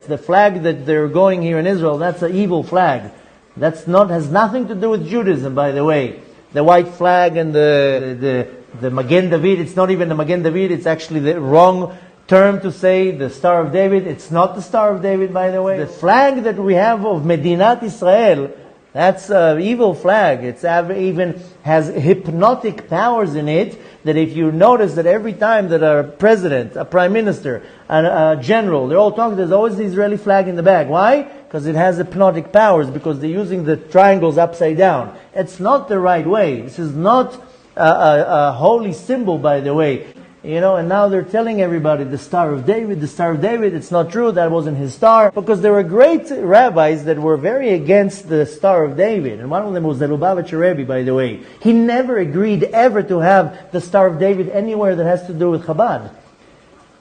The flag that they're going here in Israel, that's an evil flag. Has nothing to do with Judaism, by the way. The white flag and the Magen David, it's not even the Magen David, it's actually the wrong term to say, the Star of David. It's not the Star of David, by the way. The flag that we have of Medinat Israel, that's an evil flag. It even has hypnotic powers in it, that if you notice that every time that a president, a prime minister, a general, they're all talking, there's always the Israeli flag in the back. Why? Because it has hypnotic powers, because they're using the triangles upside down. It's not the right way. This is not a holy symbol, by the way. And now they're telling everybody the Star of David, the Star of David. It's not true. That wasn't his star. Because there were great rabbis that were very against the Star of David. And one of them was the Lubavitcher Rebbe, by the way. He never agreed ever to have the Star of David anywhere that has to do with Chabad.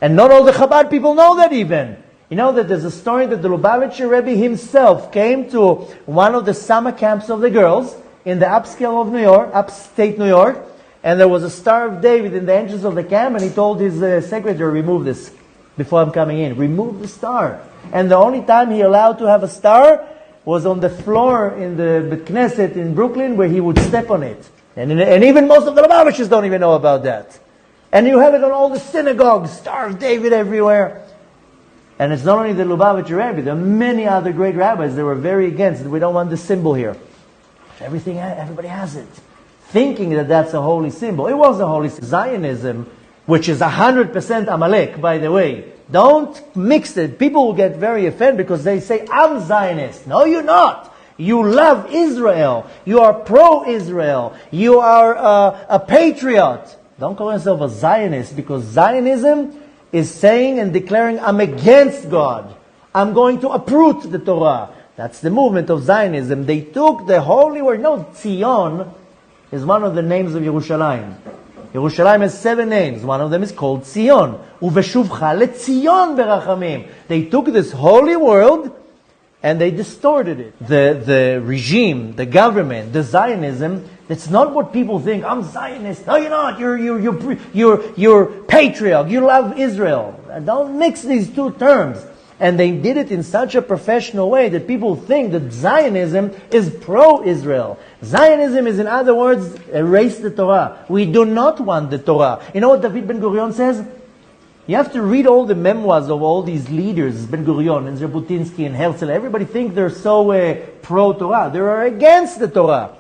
And not all the Chabad people know that even. You know that there's a story that the Lubavitcher Rebbe himself came to one of the summer camps of the girls in the upstate New York. And there was a Star of David in the entrance of the camp, and he told his secretary, remove this before I'm coming in. Remove the star. And the only time he allowed to have a star was on the floor in the Bet Knesset in Brooklyn, where he would step on it. And even most of the Lubavitchers don't even know about that. And you have it on all the synagogues, Star of David everywhere. And it's not only the Lubavitcher Rebbe, there are many other great rabbis that were very against it. We don't want the symbol here. Everybody has it, thinking that that's a holy symbol. It was a holy symbol. Zionism, which is 100% Amalek, by the way. Don't mix it. People will get very offended because they say, I'm Zionist. No, you're not. You love Israel. You are pro-Israel. You are a patriot. Don't call yourself a Zionist, because Zionism is saying and declaring, I'm against God. I'm going to uproot the Torah. That's the movement of Zionism. They took the holy word. No, Zion is one of the names of Yerushalayim. Yerushalayim has 7 names. One of them is called Zion. Uveshuvcha leZion berachamim. They took this holy word and they distorted it. The regime, the government, the Zionism, that's not what people think. I'm Zionist. No, you're not. You're patriot. You love Israel. Don't mix these two terms. And they did it in such a professional way that people think that Zionism is pro-Israel. Zionism is, in other words, erase the Torah. We do not want the Torah. You know what David Ben-Gurion says? You have to read all the memoirs of all these leaders, Ben-Gurion and Jabotinsky and Herzl. Everybody thinks they're so pro-Torah. They are against the Torah.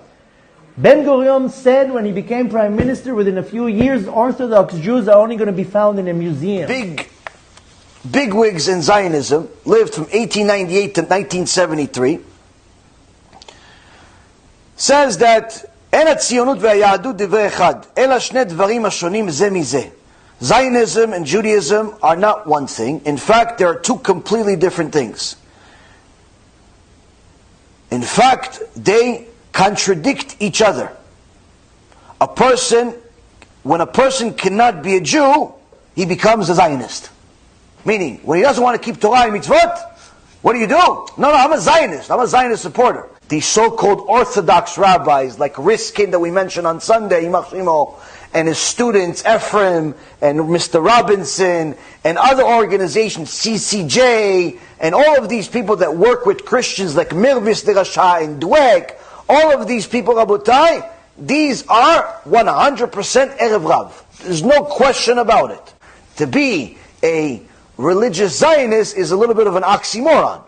Ben-Gurion said when he became prime minister, within a few years, Orthodox Jews are only going to be found in a museum. Bigwigs in Zionism lived from 1898 to 1973. Says that אין הציונות והיהדות דברי אחד, אלא שני דברים השונים זה מזה. Zionism and Judaism are not one thing. In fact, there are two completely different things. In fact, they contradict each other. When a person cannot be a Jew, he becomes a Zionist. Meaning, when he doesn't want to keep Torah and mitzvot, what do? No, I'm a Zionist. I'm a Zionist supporter. These so-called Orthodox rabbis, like Riskin that we mentioned on Sunday, Yimach Shimo, and his students, Ephraim, and Mr. Robinson, and other organizations, CCJ, and all of these people that work with Christians like Mirvis de Rasha and Dweck, all of these people, Rabotai, these are 100% Erev Rav. There's no question about it. To be a religious Zionist is a little bit of an oxymoron.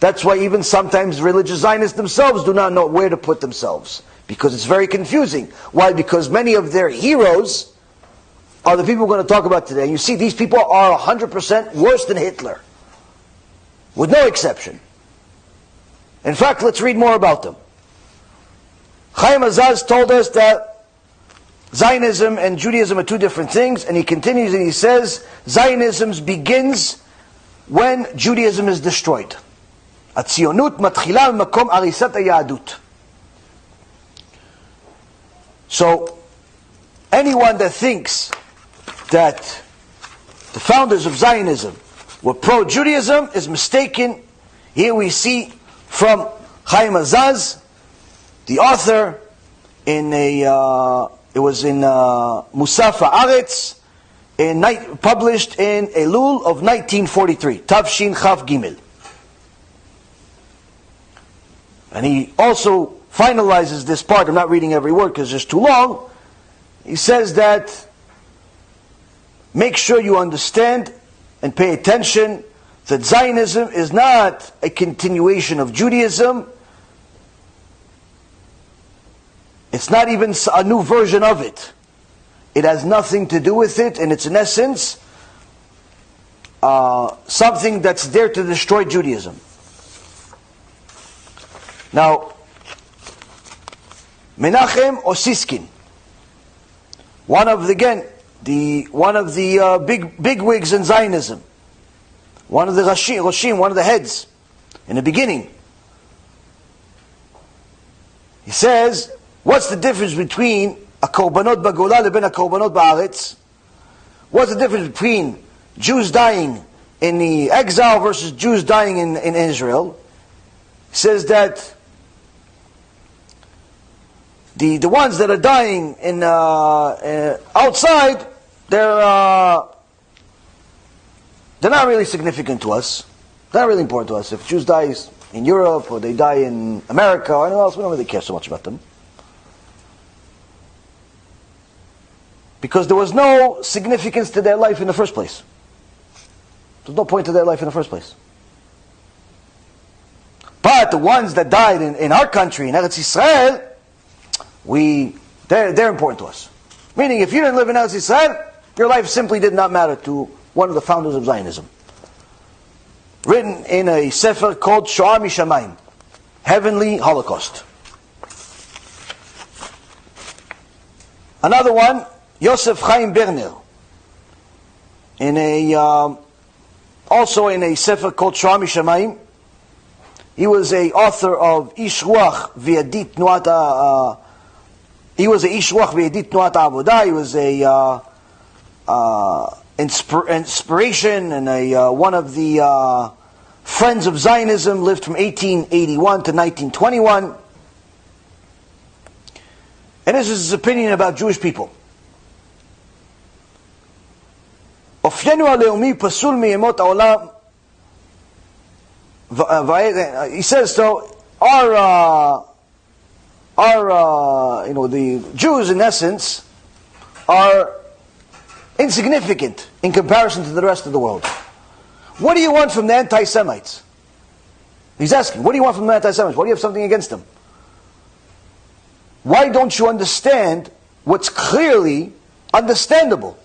That's why even sometimes religious Zionists themselves do not know where to put themselves, because it's very confusing. Why? Because many of their heroes are the people we're going to talk about today. You see, these people are 100% worse than Hitler, with no exception. In fact, let's read more about them. Chaim Azaz told us that Zionism and Judaism are two different things, and he continues and he says, Zionism begins when Judaism is destroyed. הציונות מתחילה ממקום הריסת היהדות. So, anyone that thinks that the founders of Zionism were pro-Judaism is mistaken. Here we see from Chaim Azaz, the author, it was in Musaf Haaretz, published in Elul of 1943, Tavshin Chaf Gimel. And he also finalizes this part. I'm not reading every word because it's too long. He says that make sure you understand and pay attention that Zionism is not a continuation of Judaism. It's not even a new version of it. It has nothing to do with it, and it's in essence something that's there to destroy Judaism. Now, Menachem Osiskin, one of the big wigs in Zionism, one of the Roshim, one of the heads in the beginning. He says, what's the difference between a korbanot b'gola leben a korbanot ba'aretz? What's the difference between Jews dying in the exile versus Jews dying in Israel? He says that the ones that are dying in outside, they're not really significant to us. They're not really important to us. If Jews die in Europe or they die in America or anywhere else, we don't really care so much about them. Because there was no significance to their life in the first place. There's no point to their life in the first place. But the ones that died in our country, in Eretz Yisrael, they're important to us. Meaning, if you didn't live in Eretz Yisrael, your life simply did not matter to one of the founders of Zionism. Written in a sefer called Shoah Mishamayim, Heavenly Holocaust. Another one, Yosef Chaim Berner, also in a sefer called Shoah Mishamayim. He was a author of Ish Ruach V'Yadit Tnuat. He was a Ish Ruach V'Yadit Tnuat Avodah. He was a inspiration and one of the friends of Zionism. Lived from 1881 to 1921. And this is his opinion about Jewish people. אופיינו הלאומי פסול מימות העולם. He says, so the Jews in essence are insignificant in comparison to the rest of the world. What do you want from the anti-Semites? He's asking, what do you want from the anti-Semites? Why do you have something against them? Why don't you understand what's clearly understandable?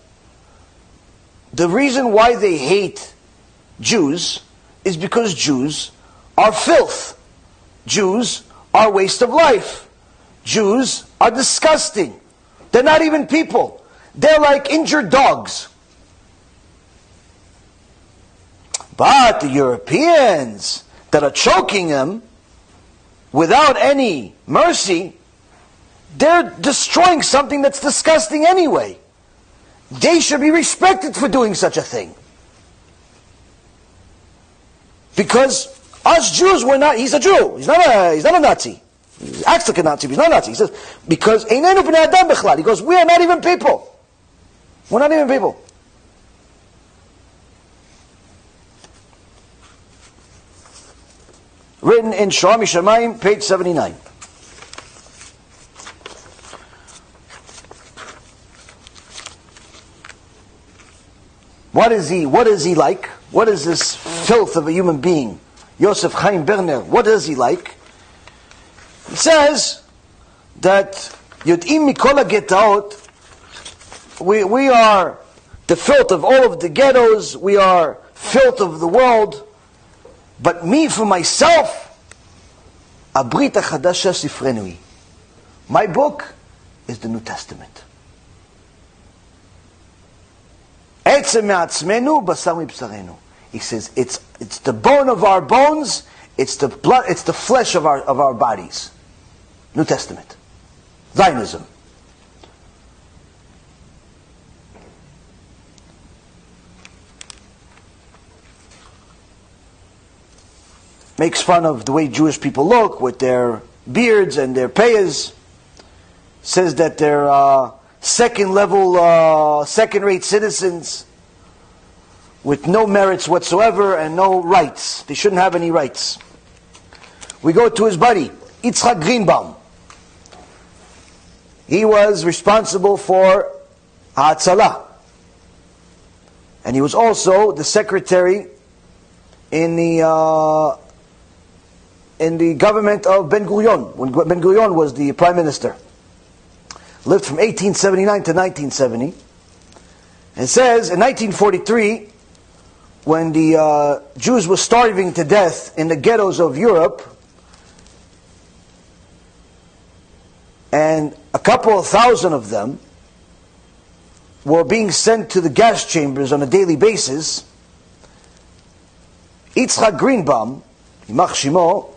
The reason why they hate Jews is because Jews are filth. Jews are waste of life. Jews are disgusting. They're not even people. They're like injured dogs. But the Europeans that are choking them without any mercy, they're destroying something that's disgusting anyway. They should be respected for doing such a thing. Because us Jews were not, he's a Jew, he's not a Nazi. He acts like a Nazi, but he's not a Nazi. He says, because Einenu b'nei Adam b'chlal. He goes, we are not even people. We're not even people. Written in Shoah Mishamayim, page 79. What is he like? What is this filth of a human being? Yosef Chaim Berner, what is he like? He says that Yod'im mikol hagetaot, we are the filth of all of the ghettos, we are filth of the world, but me for myself, Abrit HaChadasha Sifrenui. My book is the New Testament. He says it's the bone of our bones, it's the blood, it's the flesh of our bodies. New Testament. Zionism. Makes fun of the way Jewish people look with their beards and their payas. Says that they're second-rate citizens with no merits whatsoever and no rights. They shouldn't have any rights. We go to his buddy, Yitzhak Greenbaum. He was responsible for Ha'atzalah. And he was also the secretary in the government of Ben Gurion, when Ben Gurion was the prime minister. Lived from 1879 to 1970. And it says, in 1943, when the Jews were starving to death in the ghettos of Europe, and a couple of thousand of them were being sent to the gas chambers on a daily basis, Yitzhak Greenbaum, Yimach Shimo,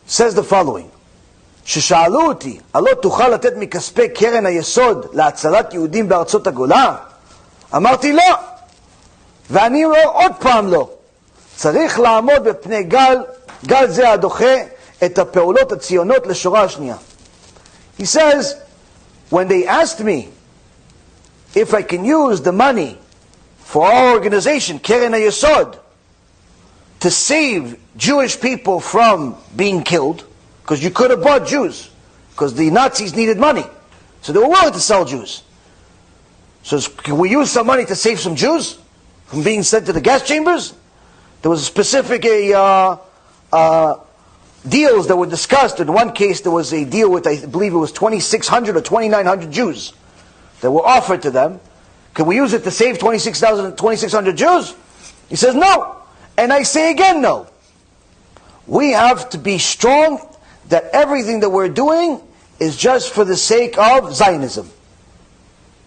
says the following: ששאלו אותי, הלא תוכל לתת מכספי קרן היסוד להצלת יהודים בארצות הגולה? אמרתי לא, ואני אומר עוד פעם לא. צריך לעמוד בפני גל זה הדוחה את הפעולות הציונות לשורה השנייה. He says, when they asked me if I can use the money for our organization, Keren HaYesod, to save Jewish people from being killed, because you could have bought Jews, because the Nazis needed money, so they were willing to sell Jews. So can we use some money to save some Jews from being sent to the gas chambers? There was a specific deals that were discussed. In one case there was a deal with, I believe it was 2,600 or 2,900 Jews that were offered to them. Can we use it to save 2,600 Jews? He says no. And I say again no. We have to be strong that everything that we're doing is just for the sake of Zionism.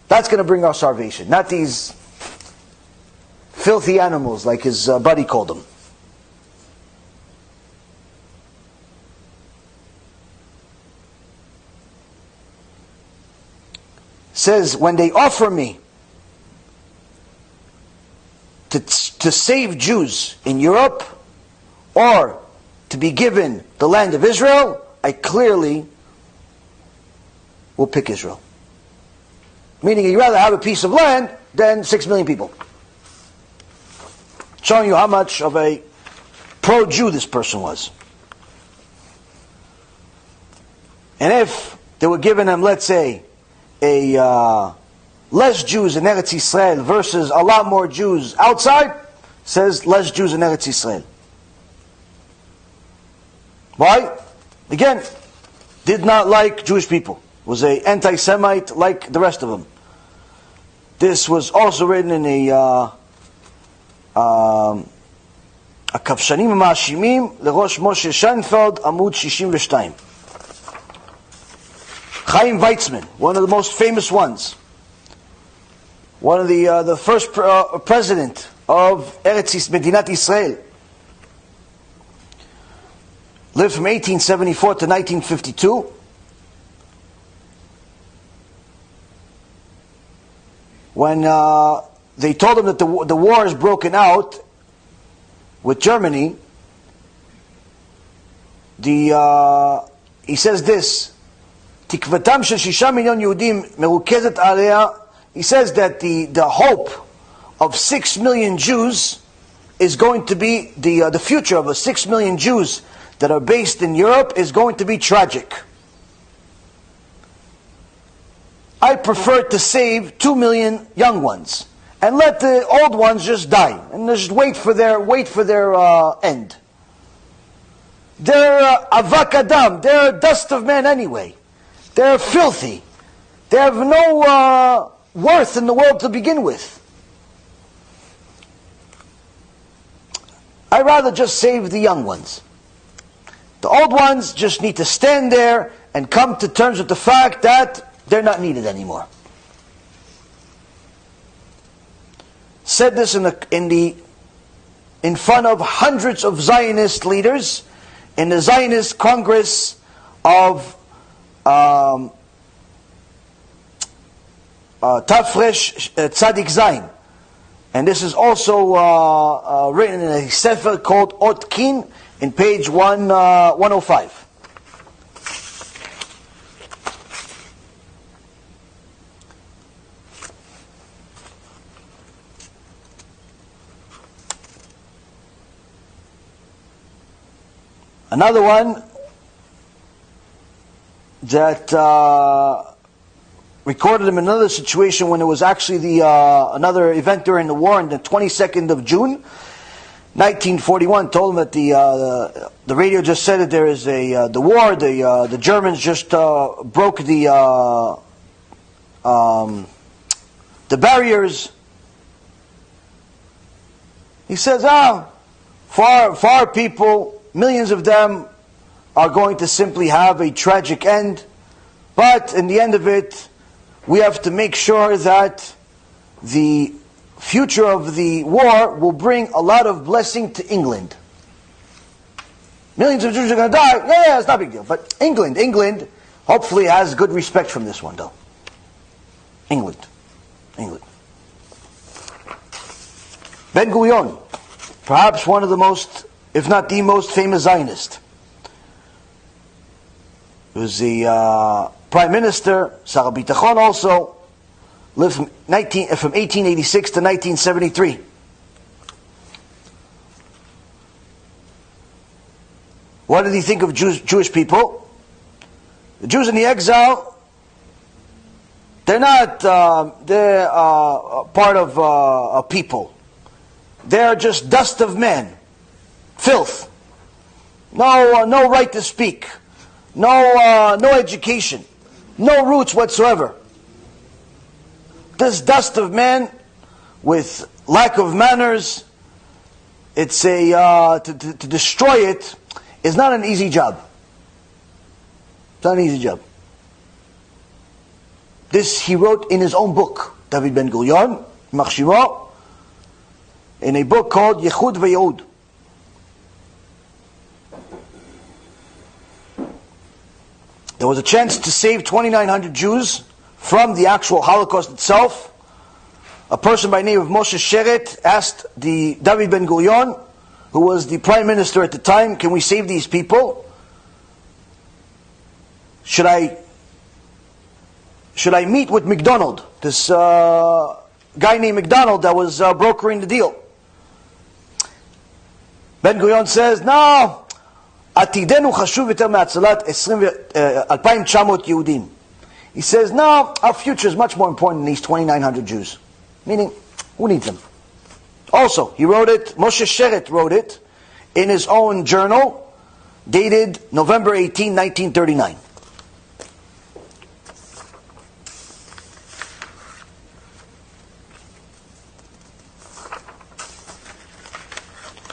That's going to bring our salvation, not these filthy animals like his buddy called them. Says, when they offer me to save Jews in Europe or to be given the land of Israel, I clearly will pick Israel. Meaning you'd rather have a piece of land than 6 million people. Showing you how much of a pro-Jew this person was. And if they were given them, let's say, less Jews in Eretz Yisrael versus a lot more Jews outside, says less Jews in Eretz Yisrael. Why? Again, did not like Jewish people. Was an anti-Semite like the rest of them. This was also written in a הכבשנים המאשימים לראש משה שיינפלד, עמוד 62. Chaim Weizmann, one of the most famous ones, one of the first president of Medinat Israel, lived from 1874 to 1952. When they told him that the war is broken out with Germany, he says this: תקוותם של 6 מיליון יהודים מרוכזת עליה. He says that the hope of 6 million Jews is going to be, the future of 6 million Jews that are based in Europe is going to be tragic. I prefer to save 2 million young ones and let the old ones just die and just wait for their end. They're avak adam, they're dust of man anyway. They're filthy. They have no worth in the world to begin with. I'd rather just save the young ones. The old ones just need to stand there and come to terms with the fact that they're not needed anymore. Said this in front of hundreds of Zionist leaders in the Zionist Congress of Tafresh Tzadik Zayin. And this is also written in a sefer called Ot Kin in page 105. Another one that recorded him in another situation when it was actually another event during the war on the 22nd of June, 1941. Told him that the radio just said that there is the war. The Germans just broke the barriers. He says, far people, millions of them are going to simply have a tragic end, but in the end of it, we have to make sure that the future of the war will bring a lot of blessing to England. Millions of Jews are going to die. Yeah, it's not a big deal. But England hopefully has good respect from this one, though. England. Ben Gurion, perhaps one of the most, if not the most famous Zionist. He was the Prime Minister, Sarah Bitachon also, lived from 1886 to 1973. What did he think of Jewish people? The Jews in the exile, they're not, they're part of a people. They're just dust of men, filth, no right to speak, no education, no roots whatsoever. This dust of men with lack of manners, it's to destroy it is not an easy job. It's not an easy job. This he wrote in his own book, David Ben Gurion, יימח שמו, in a book called Yechud V'Yehud. There was a chance to save 2,900 Jews from the actual Holocaust itself. A person by the name of Moshe Sheret asked the David Ben Gurion, who was the prime minister at the time, can we save these people? Should I meet with McDonald, this guy named McDonald that was brokering the deal? Ben Gurion says, no, עתידנו חשוב יותר מהצלת 2,900 יהודים. He says, no, our future is much more important than these 2,900 Jews. Meaning, who needs them? Also, he wrote it, Moshe Sheret wrote it, in his own journal, dated November 18, 1939.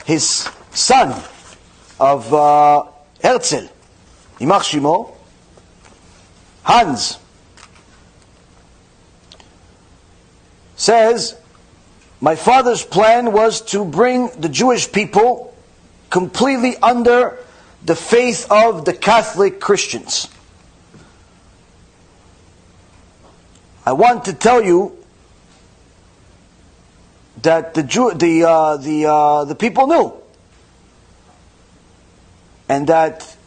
His son of Herzl, יימח שמו, Hans, says, my father's plan was to bring the Jewish people completely under the faith of the Catholic Christians. I want to tell you that the people knew, and that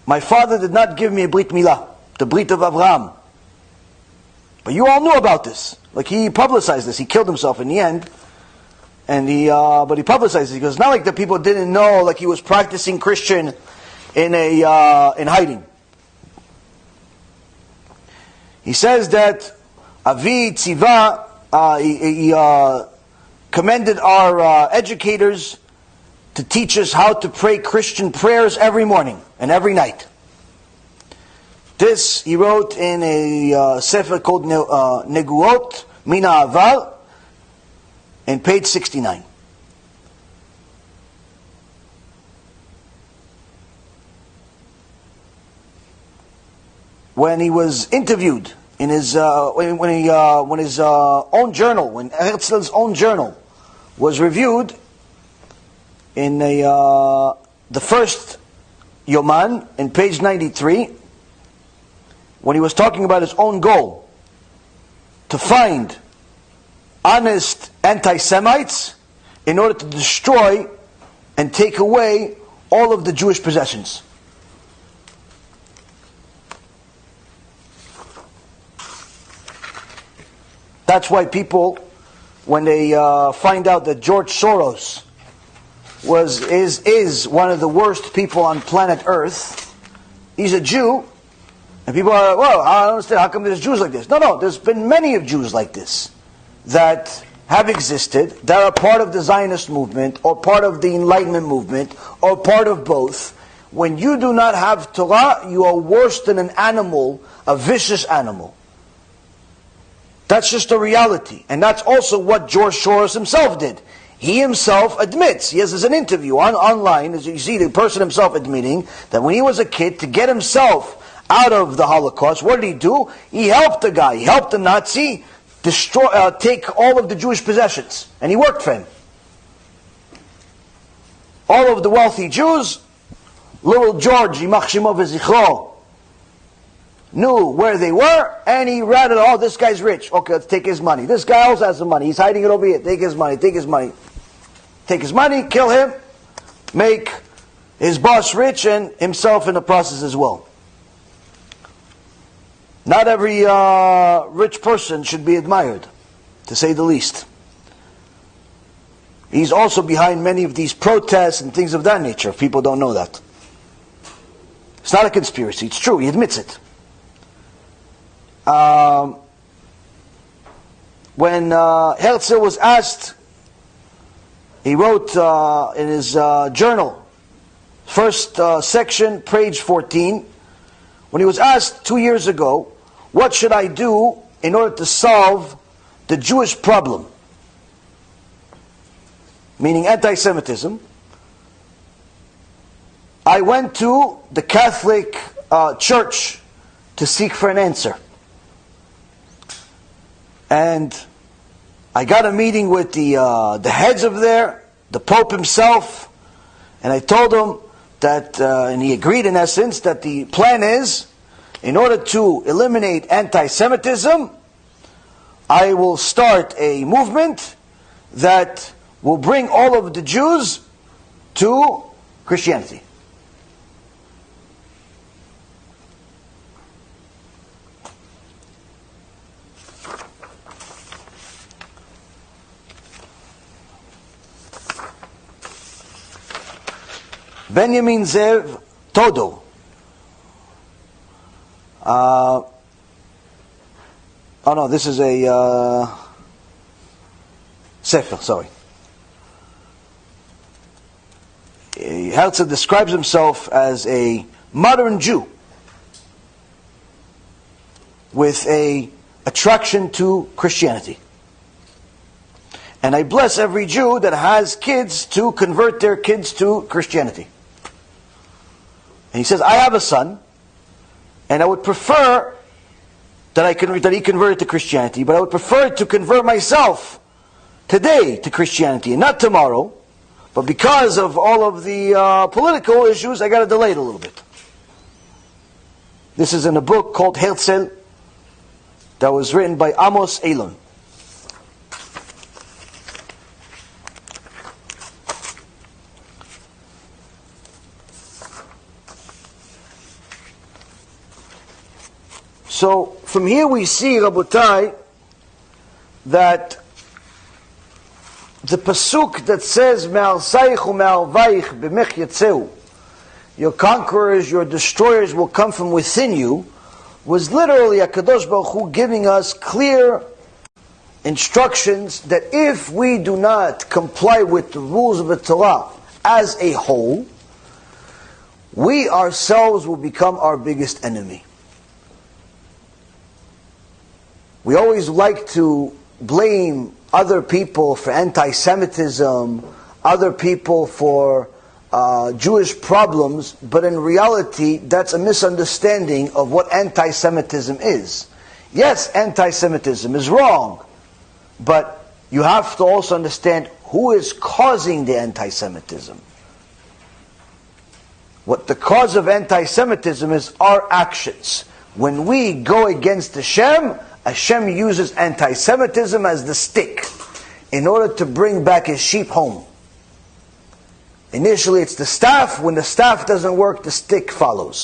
my father did not give me a Brit Milah, the Brit of Avraham. But you all knew about this. Like, he publicized this. He killed himself in the end, and but he publicized it. He goes, it's not like the people didn't know, like he was practicing Christian in hiding. He says that Avi Tziva, he commended our educators to teach us how to pray Christian prayers every morning and every night. This he wrote in a sefer called Neguot Mina Aval, in page 69. When he was interviewed in his when his own journal, when Herzl's own journal was reviewed in the first Yoman, in page 93, when he was talking about his own goal to find honest anti-Semites in order to destroy and take away all of the Jewish possessions. That's why people, when they find out that George Soros is one of the worst people on planet Earth. He's a Jew, and people are, well, I don't understand, how come there's Jews like this? No, there's been many of Jews like this that have existed, that are part of the Zionist movement, or part of the Enlightenment movement, or part of both. When you do not have Torah, you are worse than an animal, a vicious animal. That's just a reality. And that's also what George Soros himself did. He himself admits, there's an interview online, as you see the person himself admitting, that when he was a kid, to get himself out of the Holocaust, what did he do? He helped the guy, he helped the Nazi take all of the Jewish possessions. And he worked for him. All of the wealthy Jews, little George, Yimach Shemo v'Zichro, knew where they were, and he ratted, oh, this guy's rich. Okay, let's take his money. This guy also has the money. He's hiding it over here. Take his money, take his money. Take his money, kill him, make his boss rich, and himself in the process as well. Not every rich person should be admired, to say the least. He's also behind many of these protests and things of that nature, if people don't know that. It's not a conspiracy, it's true, he admits it. When Herzl was asked, he wrote in his journal, first section, page 14, when he was asked 2 years ago, what should I do in order to solve the Jewish problem? Meaning anti-Semitism. I went to the Catholic Church to seek for an answer. And I got a meeting with the heads of there, the Pope himself, and I told him that, and he agreed in essence, that the plan is, in order to eliminate anti-Semitism, I will start a movement that will bring all of the Jews to Christianity. Benjamin Zev Todo. Oh no, this is a Sefer, sorry. Herzl describes himself as a modern Jew with a attraction to Christianity. And I bless every Jew that has kids to convert their kids to Christianity. And he says, I have a son, and I would prefer that he converted to Christianity, but I would prefer to convert myself today to Christianity, and not tomorrow. But because of all of the political issues, I got to delay it a little bit. This is in a book called Herzl that was written by Amos Elon. So from here we see, Rabotai, that the pasuk that says "Me'alsaich u'me'alvaich b'mech yetzeu," your conquerors, your destroyers will come from within you, was literally HaKadosh Baruch Hu giving us clear instructions that if we do not comply with the rules of the Torah as a whole, we ourselves will become our biggest enemy. We always like to blame other people for anti-Semitism, other people for Jewish problems, but in reality, that's a misunderstanding of what anti-Semitism is. Yes, anti-Semitism is wrong, but you have to also understand who is causing the anti-Semitism. What the cause of anti-Semitism is our actions. When we go against Hashem, Hashem uses anti-Semitism as the stick in order to bring back his sheep home. Initially it's the staff. When the staff doesn't work, the stick follows.